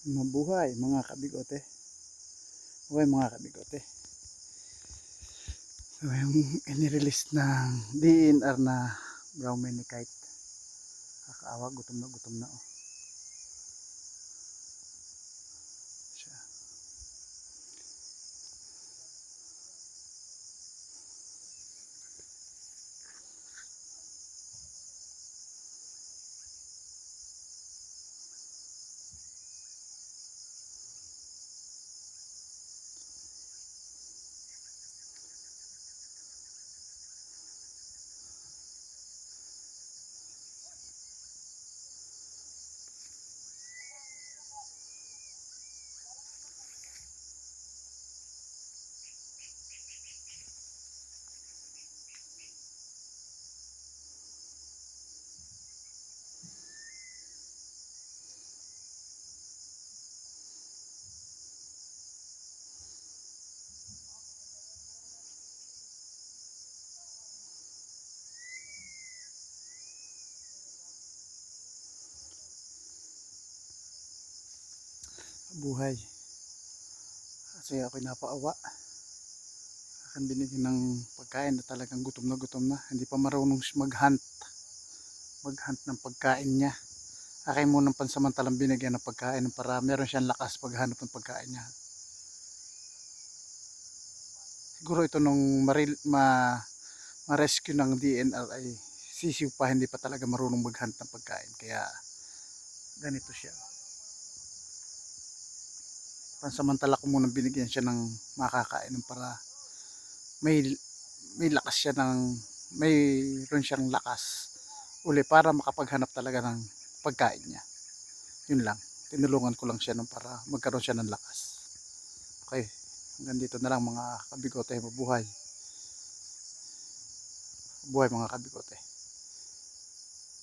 Mabuhay mga kabigote. Buhay mga kabigote. So yung inirelease ng DNR na brown manicite. Kakaawa, gutom na oh. Siya. Buhay. Kasi ako'y napaawa. Akin binigyan ng pagkain na talagang gutom na. Hindi pa marunong mag-hunt. Mag-hunt ng pagkain niya. Akin munang pansamantalang binigyan ng pagkain para meron siyang lakas paghanap ng pagkain niya. Siguro ito nung ma-rescue ng DNR ay sisiw pa, hindi pa talaga marunong mag-hunt ng pagkain. Kaya ganito siya. Pansamantala ko munang binigyan siya ng makakain para may lakas siya mayroon siyang lakas uli para makapaghanap talaga ng pagkain niya. Yun lang. Tinulungan ko lang siya para magkaroon siya ng lakas. Okay. Hanggang dito na lang mga kabigote. Mabuhay. Buhay mga kabigote.